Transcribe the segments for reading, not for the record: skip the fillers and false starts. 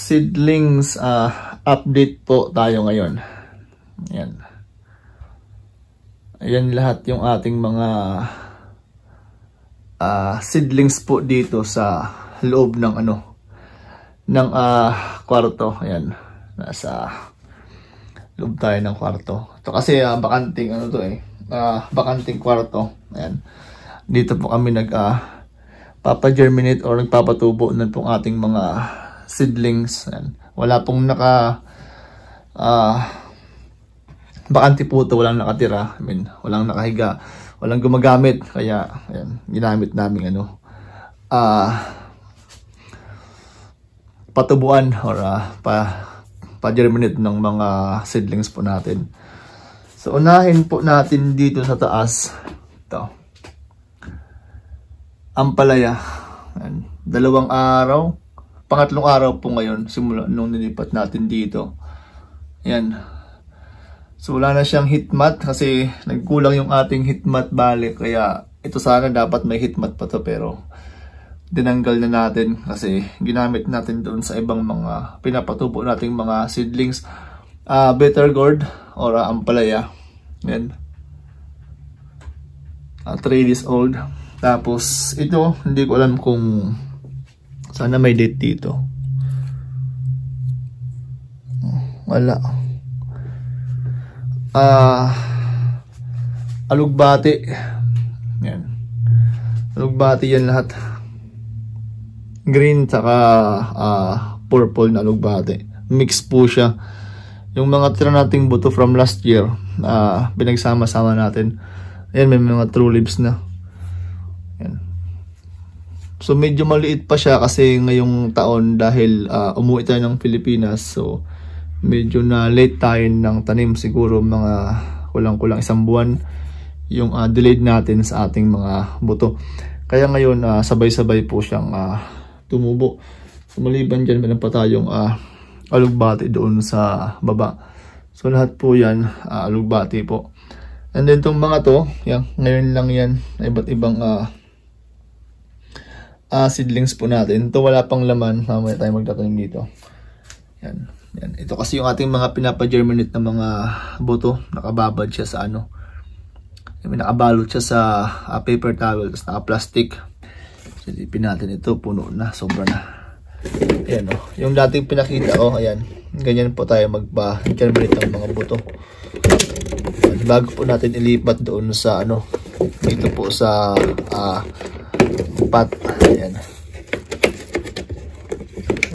seedlings update po tayo ngayon. Ayan. Ayan lahat yung ating mga seedlings po dito sa loob ng ng kwarto. Ayan. Nasa loob tayo ng kwarto. Ito kasi bakanting bakanting kwarto. Ayan. Dito po kami papa-germinate or nagpapatubo na pong ating mga seedlings. Ayan. Wala pong bakante po ito, walang nakatira. I mean, walang nakahiga, walang gumagamit. Kaya, ayan, ginamit namin patubuan or pa-germinate ng mga seedlings po natin. So, unahin po natin dito sa taas. Ito. Ampalaya. Ayan. 2 araw. Pangatlong araw po ngayon, simula nung nilipat natin dito. Ayan. So, wala na siyang heat mat kasi nagkulang yung ating heat mat balik. Kaya, ito sana dapat may heat mat pa to pero dinanggal na natin kasi ginamit natin doon sa ibang mga pinapatubo nating mga seedlings. Bitter gourd or ampalaya. Ayan. 3 days old. Tapos, ito, hindi ko alam kung sana may date dito. Wala. Alugbati. Yan. Alugbati yan lahat. Green saka purple na alugbati. Mix po siya. Yung mga tira nating buto from last year, pinagsama-sama natin. Ayan, may mga true leaves na. Yan. So medyo maliit pa siya kasi ngayong taon dahil umuwi tayo ng Pilipinas. So medyo na late tayo ng tanim, siguro mga kulang-kulang 1 buwan yung delayed natin sa ating mga buto. Kaya ngayon sabay-sabay po siyang tumubo. So maliban dyan, meron pa tayong alugbati doon sa baba. So lahat po yan alugbati po. And then itong mga to, yan, ngayon lang yan, iba't ibang seedlings po natin. Ito wala pang laman, mamaya tayo magtatanim dito. Yan. Yan. Ito kasi yung ating mga pinapa-germinate na mga buto. Nakababad siya sa nakabalot siya sa paper towel, tapos naka-plastic. Silipin natin ito, puno na, sobra na. Ayan o. Yung dating pinakita ko, ayan. Ganyan po tayo magpa-germinate ng mga buto. Bago po natin ilipat doon sa dito po sa pot. Ayan.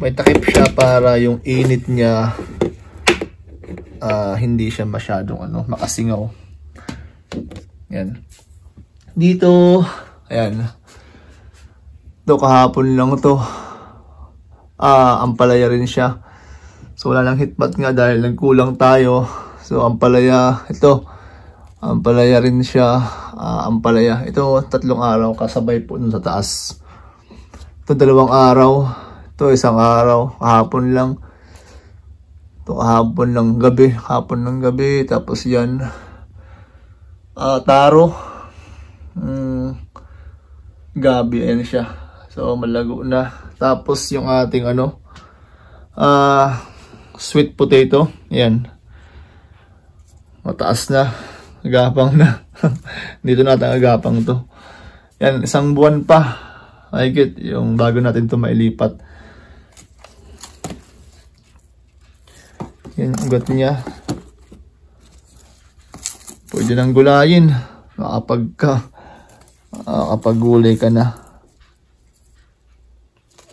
May takip siya para yung init niya hindi siya masyadong makasingaw. Ayan. Dito, ayan. Ito kahapon lang to. Ampalaya rin siya. So wala lang hitmat nga dahil nagkulang tayo. So ampalaya, ito. Ampalaya rin siya. Ampalaya. Ito 3 araw kasabay po dun sa taas. Ito 2 araw. Ito 1 araw, kahapon lang. Ito kahapon ng gabi, tapos yan. Taro. Gabi, ayan siya. So, malago na. Tapos yung ating sweet potato. Ayan. Mataas na. Agapang na. Dito natin agapang to. Yan, 1 buwan pa. I get yung bago natin to mailipat. Yan ang ugat niya. Pwede nang gulayin. Makapag-gulay ka na.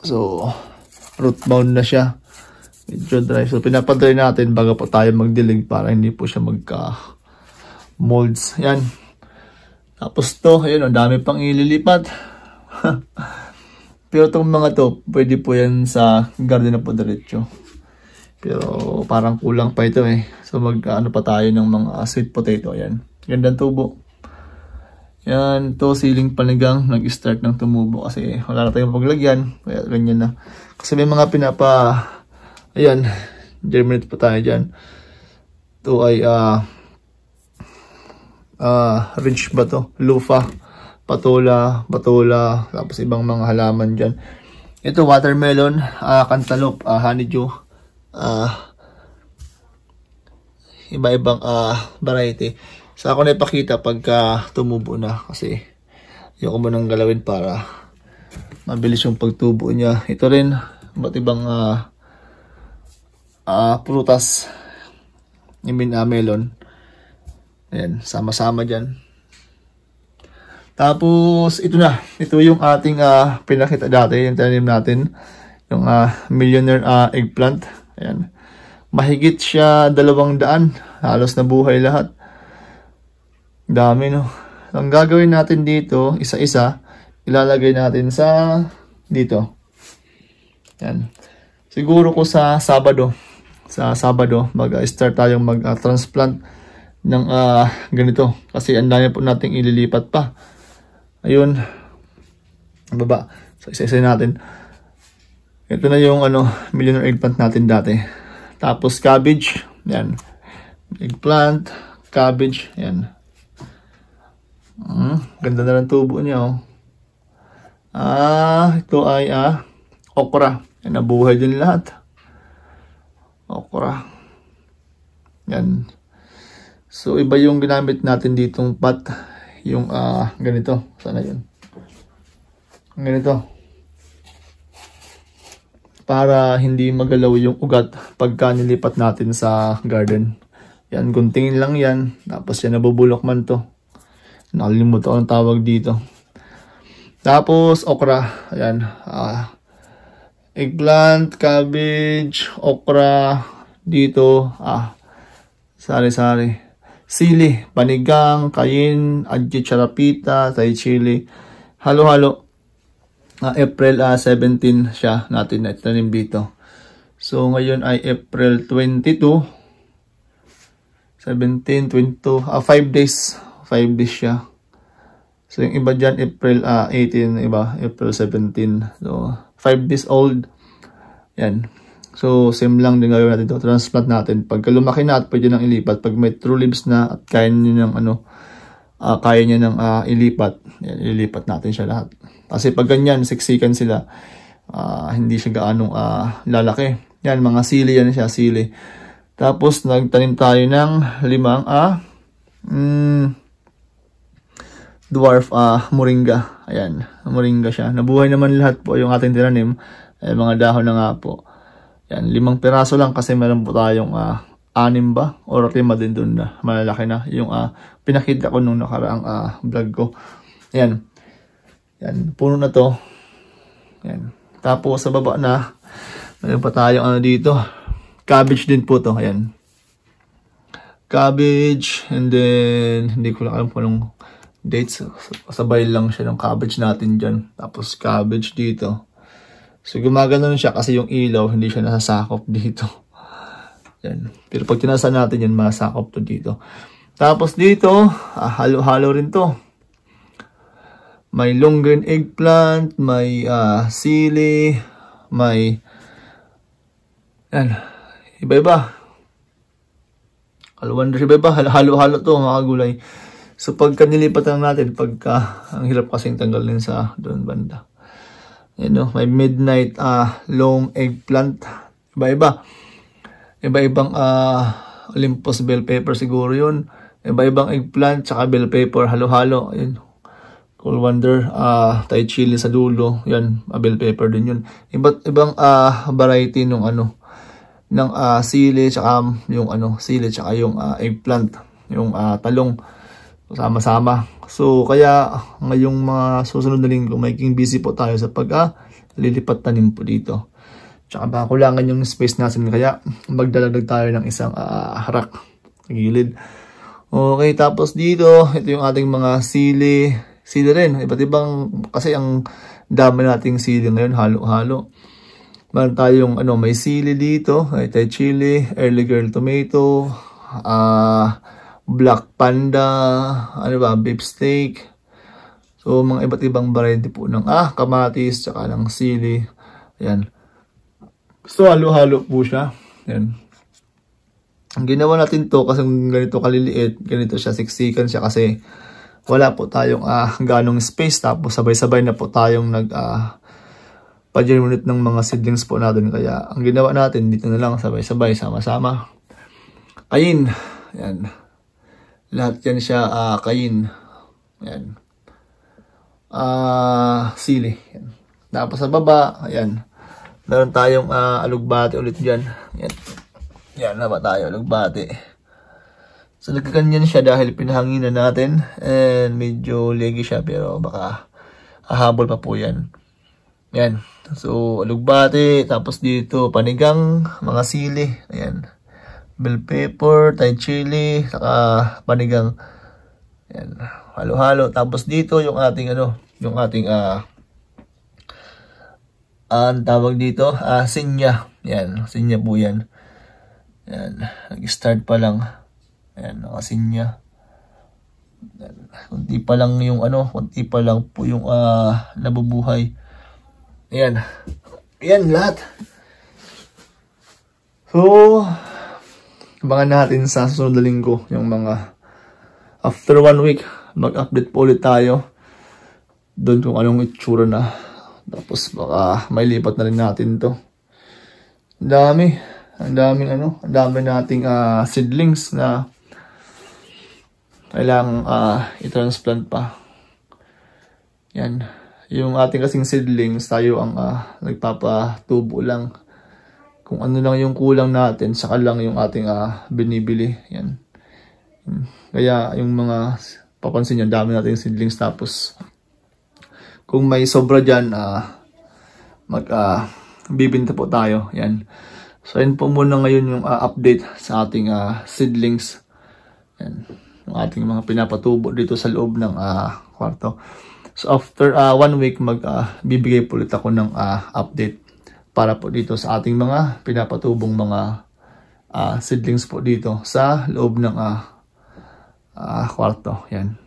So, root bound na siya. Medyo dry. So, pinapadry natin bago po tayo magdilig para hindi po siya magka-molds. Yan. Tapos to, ayun, ang dami pang ililipat. Pero itong mga to, pwede po yan sa garden na po diretso. Pero parang kulang pa ito eh. So pa tayo ng mga sweet potato. Ayan. Gandang tubo. Yan. To siling panigang. Nag-start ng tumubo kasi wala na tayong paglagyan. Kaya ganyan na. Kasi may mga ayan. Germinate pa tayo dyan. Ito ay ridge ba to? Lufa. Patola. Tapos ibang mga halaman dyan. Ito, watermelon, cantaloupe, honeydew, iba-ibang variety. Sa ako na ipakita pagka tumubo na kasi ayoko mo nang galawin para mabilis yung pagtubo niya. Ito rin, iba't ibang prutas, melon. Ayan, sama-sama dyan. Tapos, ito na. Ito yung ating pinakita dati, yung tanim natin. Yung millionaire eggplant. Ayan. Mahigit siya 200. Halos nabuhay lahat. Dami, no? Ang gagawin natin dito, isa-isa, ilalagay natin sa dito. Ayan. Siguro ko sa Sabado. Sa Sabado, mag-start tayong mag-transplant ng ganito. Kasi ang dami po nating ililipat pa. Ayun. Baba. So, isa-isa natin. Ito na yung millionaire eggplant natin dati. Tapos cabbage. Yan. Eggplant. Cabbage. Yan. Ganda na ng tubo niya, oh. Ito ay okra. Yan, nabuhay din lahat. Okra. Yan. So, iba yung ginamit natin ditong pot. Yung ganito. Sana yun. Ganito. Para hindi magalaw yung ugat pagka nilipat natin sa garden. Yan, guntingin lang yan. Tapos yan, nabubulok man to. Nakalimutan ko ang tawag dito. Tapos, okra. Ayan. Eggplant, cabbage, okra. Dito. Sari-sari. Sili, panigang, kayin, adji charapita, Thai chili. Halo-halo. April 17 siya natin na itanim dito. So, ngayon ay April 22. 17, 22, 5 days. 5 days siya. So, yung iba dyan, April 18, iba, April 17. So, 5 days old. Yan. So, same lang din gawin natin ito. Transplant natin. Pagka lumaki na at pwede nang ilipat. Pag may true leaves na at kaya niya ng kaya niya ng ilipat. Yan, ilipat natin siya lahat. Kasi pag ganyan, siksikan sila. Hindi siya gaanong lalaki. Yan, mga sili yan siya, sili. Tapos, nagtanim tayo ng 5 dwarf moringa. Ayan, moringa siya. Nabuhay naman lahat po yung ating tinanim. Mga dahon na nga po. Yan, 5 piraso lang kasi meron po tayong 6 ba? Or 5 din dun na malalaki na. Yung pinakita ko nung nakaraang vlog ko. Yan. Yan, puno na to. Yan. Tapos sa baba na, meron pa tayong dito. Cabbage din po to. Ayan. Cabbage. And then, hindi ko lang alam po nung dates. Sabay lang siya ng cabbage natin dyan. Tapos cabbage dito. So, gumaganon siya kasi yung ilaw, hindi siya nasasakop dito. Yan. Pero pag tinasa natin yan, masakop to dito. Tapos dito, halo-halo rin to. May long green eggplant, may sili, may yan. Iba-iba. Iba-iba. Halo-halo to, mga gulay. So, pagka nilipat lang natin, ang hirap kasing tanggalin sa doon banda. May midnight long eggplant. Iba-iba. Iba-ibang Olympus bell pepper siguro yun. Iba-ibang eggplant tsaka bell pepper. Halo-halo. Ayun. Cool Wonder. Thai chili sa dulo. Yan. Bell pepper din yun. Ibang variety nung ng sili tsaka yung sili tsaka yung eggplant. Yung talong. Sama-sama. So, kaya ngayong mga susunod na linggo, making busy po tayo sa lilipat tanim po dito. Tsaka baka kulangan yung space natin, kaya magdalagdag tayo ng isang harak sa gilid. Okay, tapos dito, ito yung ating mga sili. Sili rin, iba't ibang, kasi ang dami nating sili ngayon, halo-halo. Meron tayong, may sili dito, may Thai chili, early girl tomato, black panda, beef steak. So, mga iba't ibang variety po ng kamatis, tsaka ng sili. Ayan. So, halo-halo po siya. Ayan. Ang ginawa natin to, kasi ganito kaliliit, ganito siya, siksikan siya kasi wala po tayong ganong space. Tapos, sabay-sabay na po tayong pa-germinate ng mga seedlings po natin. Kaya ang ginawa natin, dito na lang sabay-sabay, sama-sama. Kayin. Yan. Lahat yan siya, kayin. Yan. Sili. Yan. Tapos sa baba, ayan. Meron tayong alugbate ulit dyan. Yan. Yan na ba tayo, alugbate. So, nagkaganyan siya dahil pinahanginan natin. And medyo leggy siya, pero baka hahabol pa po yan. Yan. So, alugbate. Tapos dito, panigang, mga sili. Ayan. Bell pepper, Thai chili, saka panigang. Ayan. Halo-halo. Tapos dito, yung ating yung ating ang tawag dito, sinya. Yan, sinya po yan. Yan, nag-start pa lang. Yan, nakasinya. Kunti pa lang yung kunti pa lang po yung nabubuhay. Yan. Yan lahat. So, abangan natin sa susunod na linggo yung mga after 1 week, mag-update po ulit tayo doon kung anong itsura na. Tapos baka may lipat na rin natin to. Ang dami nating seedlings na kailangang i-transplant pa. Yan. Yung ating kasing seedlings, tayo ang nagpapatubo lang. Kung ano lang yung kulang natin, saka lang yung ating binibili. Yan. Kaya yung mga papansin nyo, dami nating seedlings. Tapos kung may sobra dyan, bibinta po tayo. Yan. So, yun po muna ngayon yung update sa ating seedlings. Yan. Yung ating mga pinapatubo dito sa loob ng kwarto. So, after 1 week, bibigay po ulit ako ng update para po dito sa ating mga pinapatubong mga seedlings po dito sa loob ng kwarto. Yan.